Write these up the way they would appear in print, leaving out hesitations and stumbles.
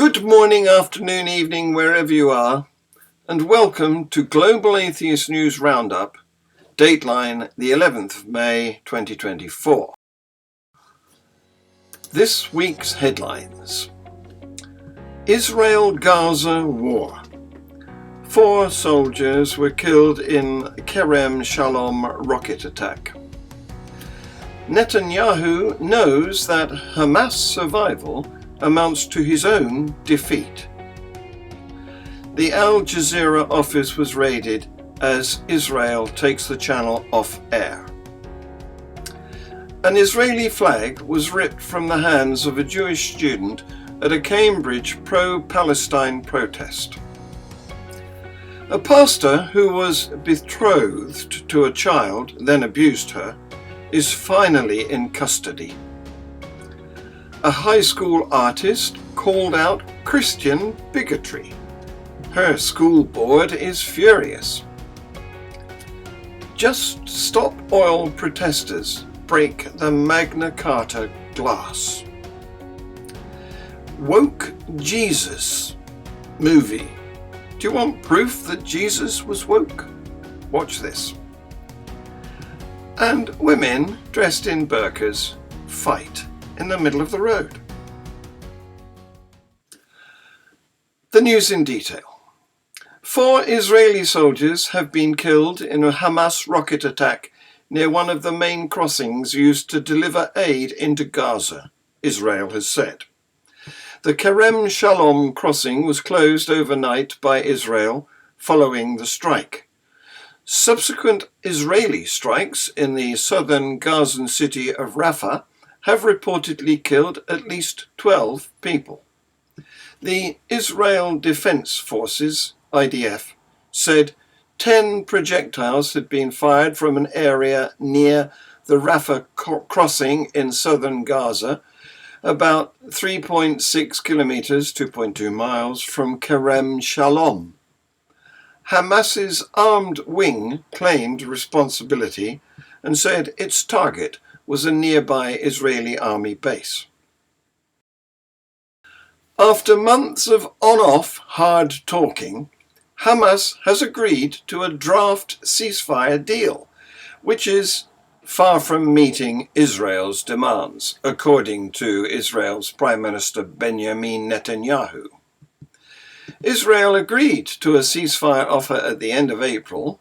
Good morning, afternoon, evening, wherever you are, and welcome to Global Atheist News Roundup, dateline the 11th of May 2024. This week's headlines. Israel-Gaza war. 4 soldiers were killed in Kerem Shalom rocket attack. Netanyahu knows that Hamas survival amounts to his own defeat. The Al Jazeera office was raided as Israel takes the channel off air. An Israeli flag was ripped from the hands of a Jewish student at a Cambridge pro-Palestine protest. A pastor who was betrothed to a child, then abused her, is finally in custody. A high school artist called out Christian bigotry. Her school board is furious. Just Stop Oil protesters break the MAGNA CARTA glass. Woke Jesus movie. Do you want proof that Jesus was woke? Watch this. And women dressed in burqas fight in the middle of the road. The news in detail. 4 Israeli soldiers have been killed in a Hamas rocket attack near one of the main crossings used to deliver aid into Gaza, Israel has said. The Kerem Shalom crossing was closed overnight by Israel following the strike. Subsequent Israeli strikes in the southern Gazan city of Rafah have reportedly killed at least 12 people. The Israel Defense Forces, IDF, said 10 projectiles had been fired from an area near the Rafah crossing in southern Gaza, about 3.6 kilometers, 2.2 miles from Kerem Shalom. Hamas's armed wing claimed responsibility and said its target was a nearby Israeli army base. After months of on-off hard talking, Hamas has agreed to a draft ceasefire deal, which is far from meeting Israel's demands, according to Israel's Prime Minister Benjamin Netanyahu. Israel agreed to a ceasefire offer at the end of April,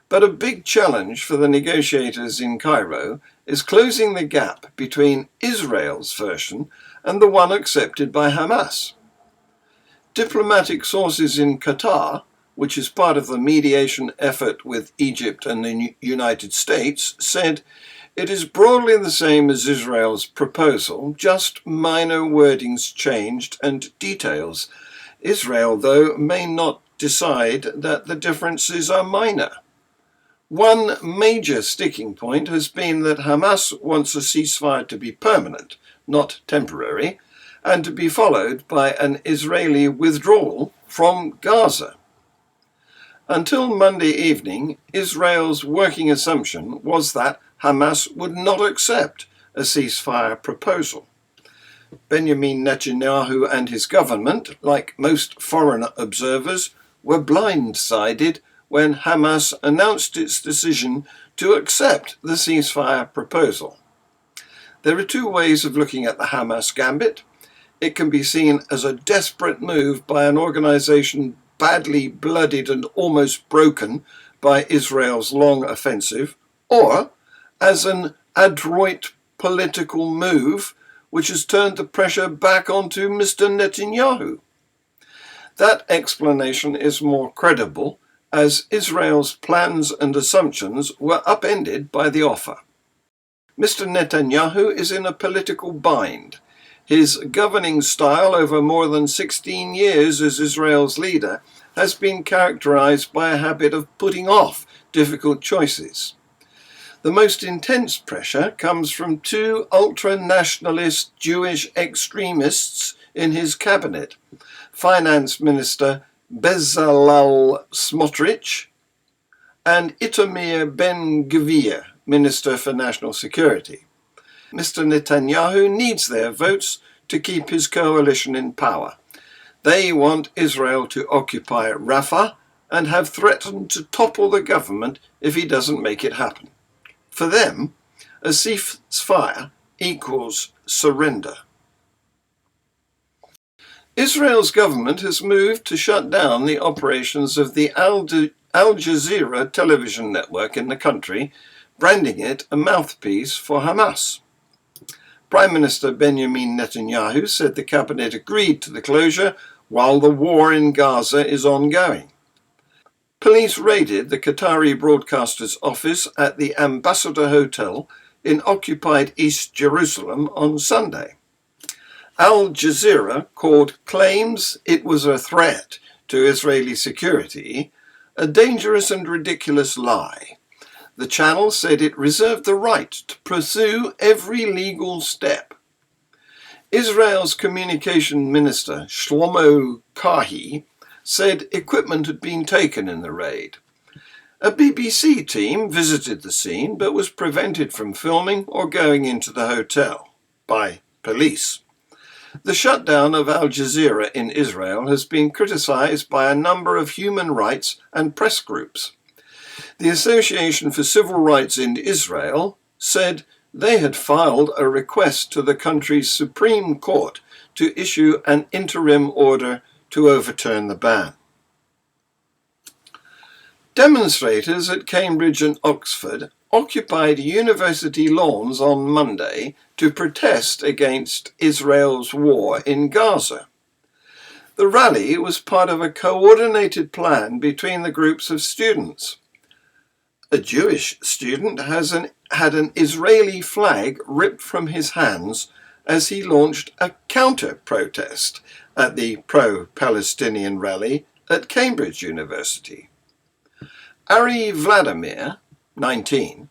but a big challenge for the negotiators in Cairo is closing the gap between Israel's version and the one accepted by Hamas. Diplomatic sources in Qatar, which is part of the mediation effort with Egypt and the United States, said it is broadly the same as Israel's proposal, just minor wordings changed and details. Israel, though, may not decide that the differences are minor. One major sticking point has been that Hamas wants a ceasefire to be permanent, not temporary, and to be followed by an Israeli withdrawal from Gaza. Until Monday evening, Israel's working assumption was that Hamas would not accept a ceasefire proposal. Benjamin Netanyahu and his government, like most foreign observers, were blindsided when Hamas announced its decision to accept the ceasefire proposal. There are 2 ways of looking at the Hamas gambit. It can be seen as a desperate move by an organization badly bloodied and almost broken by Israel's long offensive, or as an adroit political move which has turned the pressure back onto Mr. Netanyahu. That explanation is more credible, as Israel's plans and assumptions were upended by the offer. Mr. Netanyahu is in a political bind. His governing style over more than 16 years as Israel's leader has been characterized by a habit of putting off difficult choices. The most intense pressure comes from 2 ultra-nationalist Jewish extremists in his cabinet, Finance Minister Bezalel Smotrich and Itamar Ben-Gvir, Minister for National Security. Mr. Netanyahu needs their votes to keep his coalition in power, They want Israel to occupy Rafah and have threatened to topple the government if he doesn't make it happen. For them, a ceasefire equals surrender. Israel's government has moved to shut down the operations of the Al Jazeera television network in the country, branding it a mouthpiece for Hamas. Prime Minister Benjamin Netanyahu said the cabinet agreed to the closure while the war in Gaza is ongoing. Police raided the Qatari broadcaster's office at the Ambassador Hotel in occupied East Jerusalem on Sunday. Al Jazeera called claims it was a threat to Israeli security a dangerous and ridiculous lie. The channel said it reserved the right to pursue every legal step. Israel's communication minister, Shlomo Karhi, said equipment had been taken in the raid. A BBC team visited the scene but was prevented from filming or going into the hotel by police. The shutdown of Al Jazeera in Israel has been criticised by a number of human rights and press groups. The Association for Civil Rights in Israel said they had filed a request to the country's Supreme Court to issue an interim order to overturn the ban. Demonstrators at Cambridge and Oxford occupied university lawns on Monday to protest against Israel's war in Gaza. The rally was part of a coordinated plan between the groups of students. A Jewish student had an Israeli flag ripped from his hands as he launched a counter-protest at the pro-Palestinian rally at Cambridge University. Ari Vladimir, 19,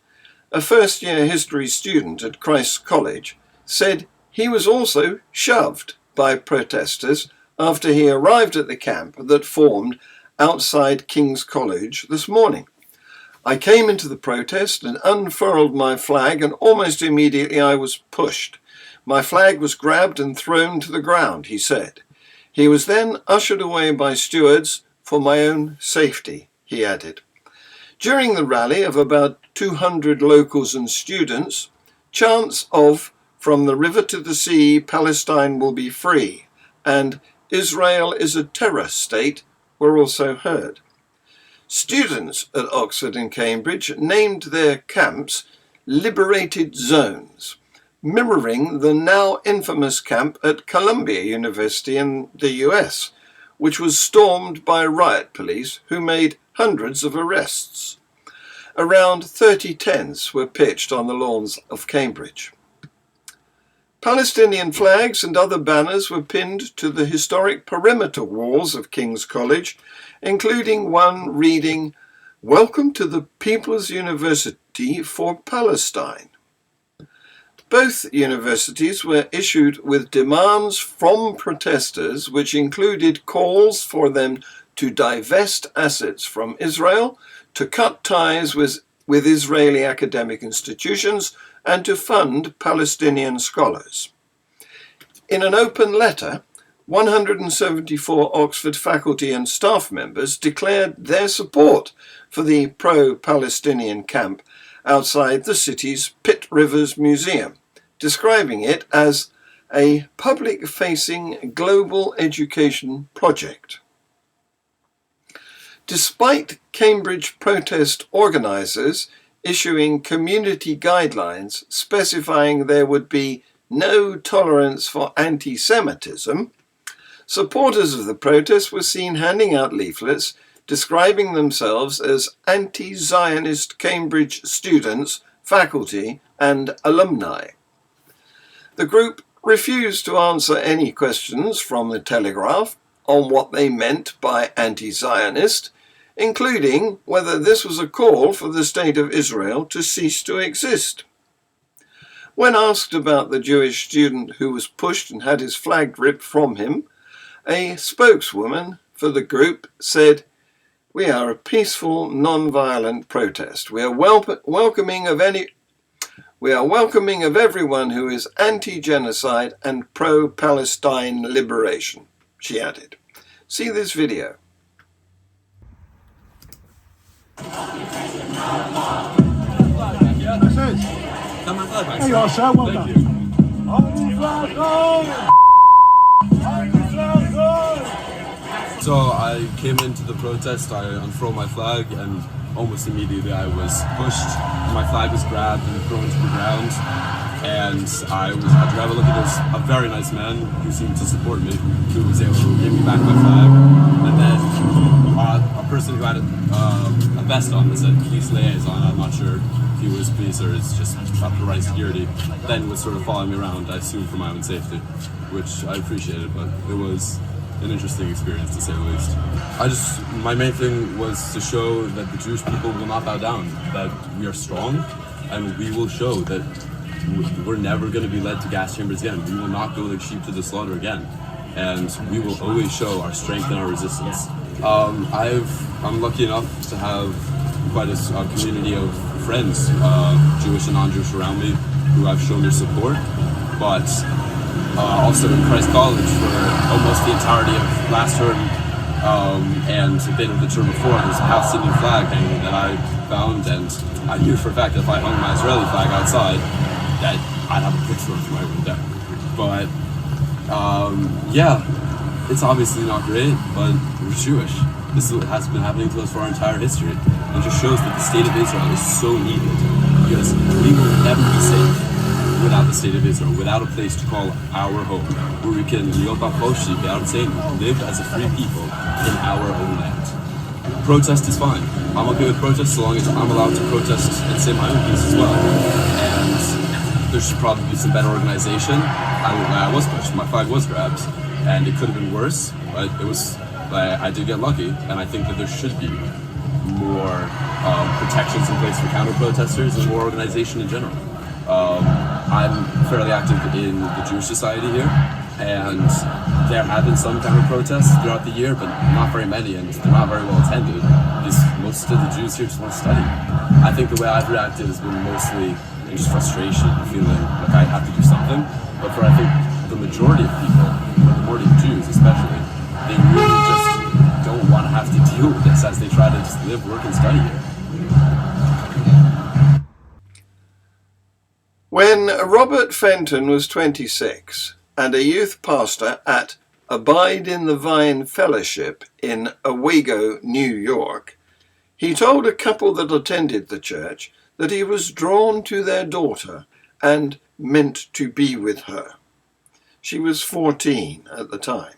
a first-year history student at Christ's College, said he was also shoved by protesters after he arrived at the camp that formed outside King's College this morning. I came into the protest and unfurled my flag, and almost immediately I was pushed. My flag was grabbed and thrown to the ground, he said. He was then ushered away by stewards for my own safety, he added. During the rally of about 200 locals and students, chants of "From the river to the sea, Palestine will be free," and "Israel is a terror state" were also heard. Students at Oxford and Cambridge named their camps liberated zones, mirroring the now infamous camp at Columbia University in the US, which was stormed by riot police who made hundreds of arrests. Around 30 tents were pitched on the lawns of Cambridge. Palestinian flags and other banners were pinned to the historic perimeter walls of King's College, including one reading, "Welcome to the People's University for Palestine." Both universities were issued with demands from protesters, which included calls for them to divest assets from Israel, to cut ties with Israeli academic institutions, and to fund Palestinian scholars. In an open letter, 174 Oxford faculty and staff members declared their support for the pro-Palestinian camp outside the city's Pitt Rivers Museum, describing it as a public-facing global education project. Despite Cambridge protest organisers issuing community guidelines specifying there would be no tolerance for anti-Semitism, supporters of the protest were seen handing out leaflets describing themselves as anti-Zionist Cambridge students, faculty, and alumni. The group refused to answer any questions from the Telegraph on what they meant by anti-Zionist, including whether this was a call for the State of Israel to cease to exist. When asked about the Jewish student who was pushed and had his flag ripped from him, a spokeswoman for the group said, "We are a peaceful, non-violent protest. We are welcoming of everyone who is anti-genocide and pro-Palestine liberation," she added. See this video. There you are, sir. Well done. So I came into the protest, I unfurled my flag, and almost immediately I was pushed. My flag was grabbed and thrown to the ground, and I had to grab a look at this, a very nice man who seemed to support me, who was able to give me back my flag, and then a person who had a vest on that said police liaison, I'm not sure if he was police or it's just providing security, then was sort of following me around, I assume for my own safety, which I appreciated, but it was an interesting experience to say the least. My main thing was to show that the Jewish people will not bow down, that we are strong, and we will show that we're never going to be led to gas chambers again. We will not go like sheep to the slaughter again, and we will always show our strength and our resistance. I'm lucky enough to have quite a community of friends, Jewish and non-Jewish around me, who have shown their support, but also in Christ College for almost the entirety of last term and a bit of the term before, there's a Palestinian flag hanging that I found, and I knew for a fact that if I hung my Israeli flag outside, that I'd have a pitchfork through my window. But yeah, it's obviously not great, but we're Jewish. This has been happening to us for our entire history. It just shows that the state of Israel is so needed, because we will never be safe without the state of Israel, without a place to call our home, where we can live as a free people in our own land. Protest is fine. I'm okay with protest so long as I'm allowed to protest and say my own piece as well. And there should probably be some better organization. I was pushed, my flag was grabbed, and it could have been worse, but I did get lucky, and I think that there should be more protections in place for counter-protesters and more organization in general. I'm fairly active in the Jewish society here, and there have been some counter-protests throughout the year, but not very many, and they're not very well attended, because most of the Jews here just want to study. I think the way I've reacted has been mostly just frustration, feeling like I have to do something, but for I think the majority of people, the majority of Jews especially, they really just don't want to have to deal with this as they try to just live, work, and study here. When Robert Fenton was 26 and a youth pastor at Abide in the Vine Fellowship in Owego, New York, he told a couple that attended the church that he was drawn to their daughter and meant to be with her. She was 14 at the time.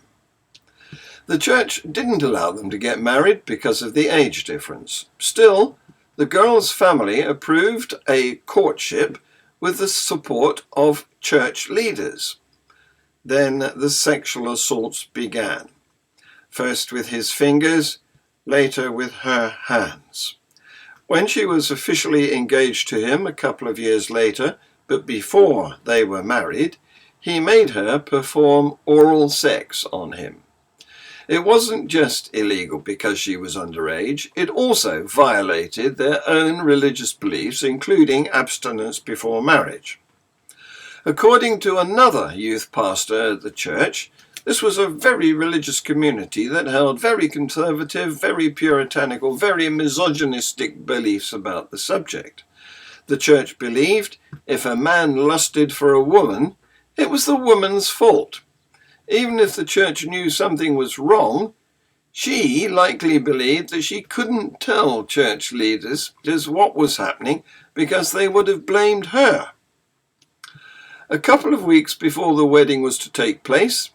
The church didn't allow them to get married because of the age difference. Still, the girl's family approved a courtship with the support of church leaders. Then the sexual assaults began, first with his fingers, later with her hands. When she was officially engaged to him a couple of years later, but before they were married, he made her perform oral sex on him. It wasn't just illegal because she was underage, it also violated their own religious beliefs, including abstinence before marriage. According to another youth pastor at the church, this was a very religious community that held very conservative, very puritanical, very misogynistic beliefs about the subject. The church believed if a man lusted for a woman, it was the woman's fault. Even if the church knew something was wrong, she likely believed that she couldn't tell church leaders just what was happening because they would have blamed her. A couple of weeks before the wedding was to take place,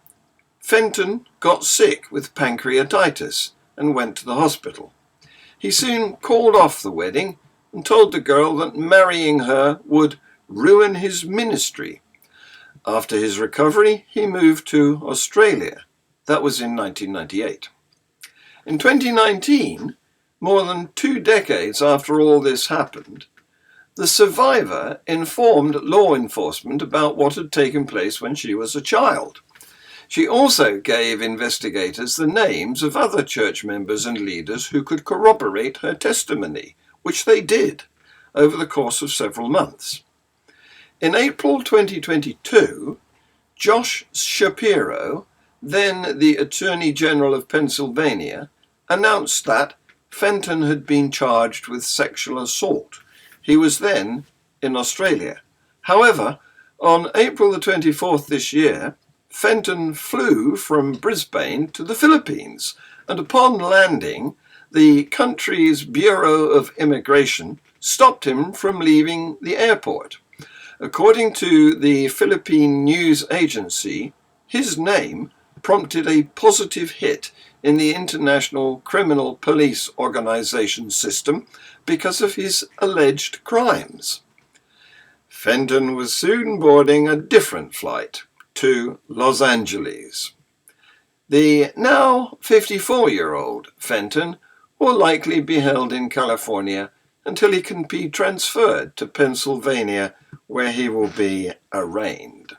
Fenton got sick with pancreatitis and went to the hospital. He soon called off the wedding and told the girl that marrying her would ruin his ministry. After his recovery, he moved to Australia. That was in 1998. In 2019, more than 2 decades after all this happened, the survivor informed law enforcement about what had taken place when she was a child. She also gave investigators the names of other church members and leaders who could corroborate her testimony, which they did over the course of several months. In April 2022, Josh Shapiro, then the Attorney General of Pennsylvania, announced that Fenton had been charged with sexual assault. He was then in Australia. However, on April the 24th this year, Fenton flew from Brisbane to the Philippines, and upon landing, the country's Bureau of Immigration stopped him from leaving the airport. According to the Philippine news agency, his name prompted a positive hit in the International Criminal Police Organization system because of his alleged crimes. Fenton was soon boarding a different flight to Los Angeles. The now 54-year-old Fenton will likely be held in California until he can be transferred to Pennsylvania, where he will be arraigned.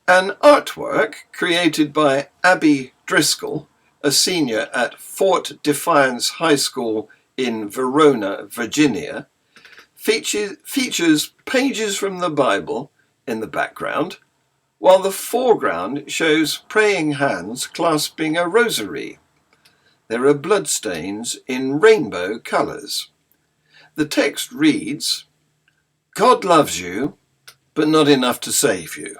An artwork created by Abby Driscoll, a senior at Fort Defiance High School in Verona, Virginia, features pages from the Bible in the background, while the foreground shows praying hands clasping a rosary. There are bloodstains in rainbow colours. The text reads, "God loves you, but not enough to save you."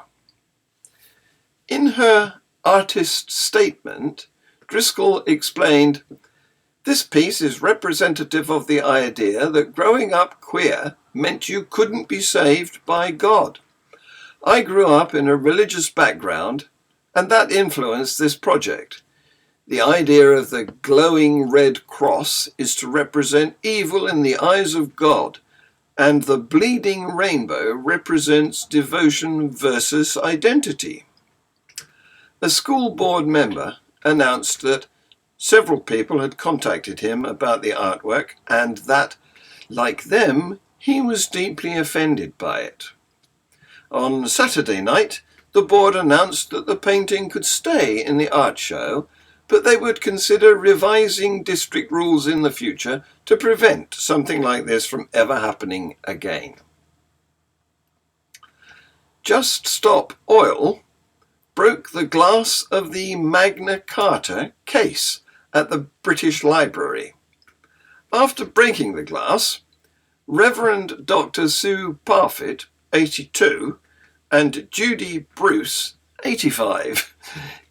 In her artist statement, Driscoll explained, "This piece is representative of the idea that growing up queer meant you couldn't be saved by God. I grew up in a religious background, and that influenced this project. The idea of the glowing red cross is to represent evil in the eyes of God, and the bleeding rainbow represents devotion versus identity." A school board member announced that several people had contacted him about the artwork and that, like them, he was deeply offended by it. On Saturday night, the board announced that the painting could stay in the art show, but they would consider revising district rules in the future to prevent something like this from ever happening again. Just Stop Oil broke the glass of the MAGNA CARTA case at the British Library. After breaking the glass, Reverend Dr. Sue Parfitt, 82, and Judy Bruce, 85,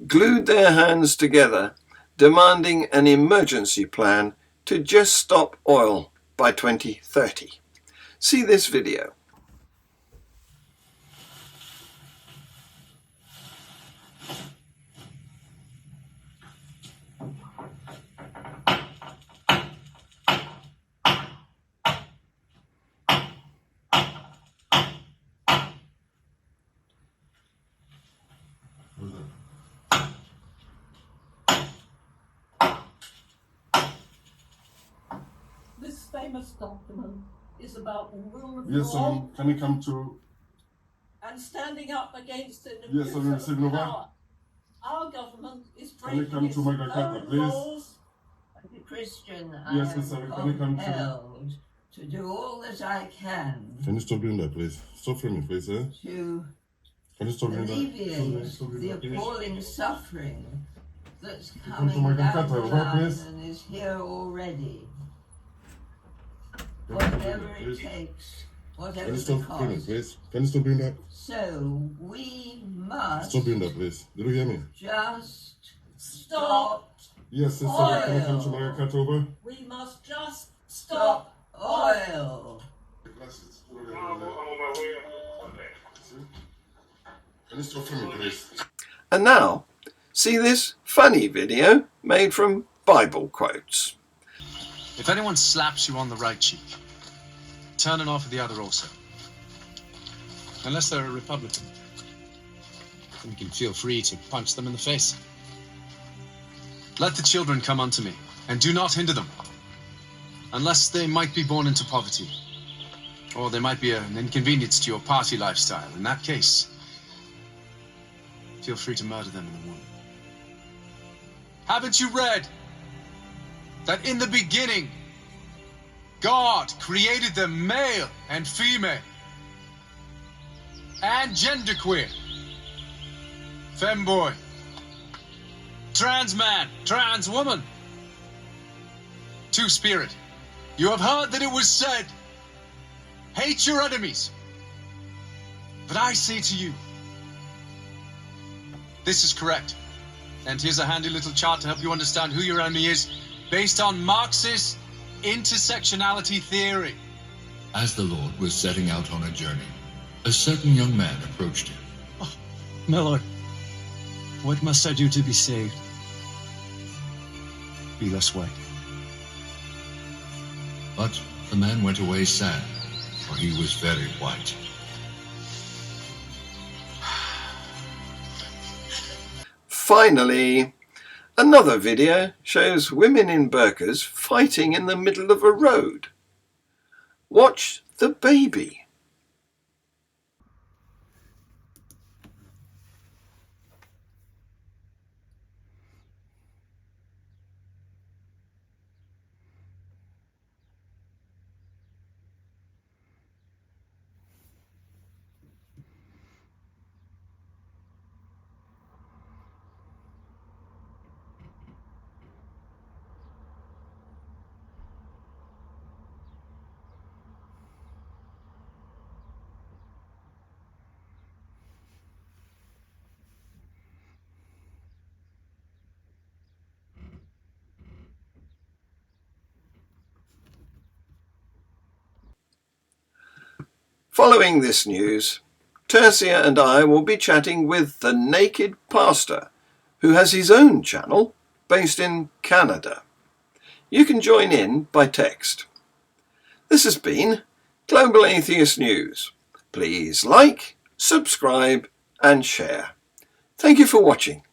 glued their hands together, demanding an emergency plan to just stop oil by 2030. See this video. This famous document is about the rule of Yes, law can you come to... and standing up against an Yes, abuse I'm of power. Our government is Can you breaking come its to Magna Carta, own please? laws. Christian, Yes, I am sorry, can you come to... compelled to do all that I can Can you stop doing that, please? Stop filming, please, eh? to Can you stop doing alleviate that? Stop doing the that, please. appalling suffering that's come to coming Magna down Carta, the right, line please? and is here already. Can you stop doing Whatever that, it please? takes, Can whatever you the stop filming, cost. please? Can you stop doing that? So we must Stop doing that, please. Did you hear me? just Stop. Yes, sorry, can you come to Oil. Magna Carta over? We must just stop stop oil. The glasses. Can you stop filming, please? And now, see this funny video made from Bible quotes. If anyone slaps you on the right cheek, turn it off with the other also. Unless they're a Republican. Then you can feel free to punch them in the face. Let the children come unto me, and do not hinder them, unless they might be born into poverty, or they might be an inconvenience to your party lifestyle. In that case, feel free to murder them in the womb. Haven't you read that in the beginning, God created them male and female, and genderqueer? femboy, trans man, trans woman, two-spirit. You have heard that it was said, hate your enemies. But I say to you, this is correct. And here's a handy little chart to help you understand who your enemy is, based on Marxist intersectionality theory. As the Lord was setting out on a journey, a certain young man approached him. Oh, my Lord, what must I do to be saved? Be less white. But the man went away sad, for he was very white. Finally, another video shows women in burqas fighting in the middle of a road. Watch the baby. Following this news, Tercia and I will be chatting with the Naked Pastor, who has his own channel based in Canada. You can join in by text. This has been Global Atheist News. Please like, subscribe and share. Thank you for watching.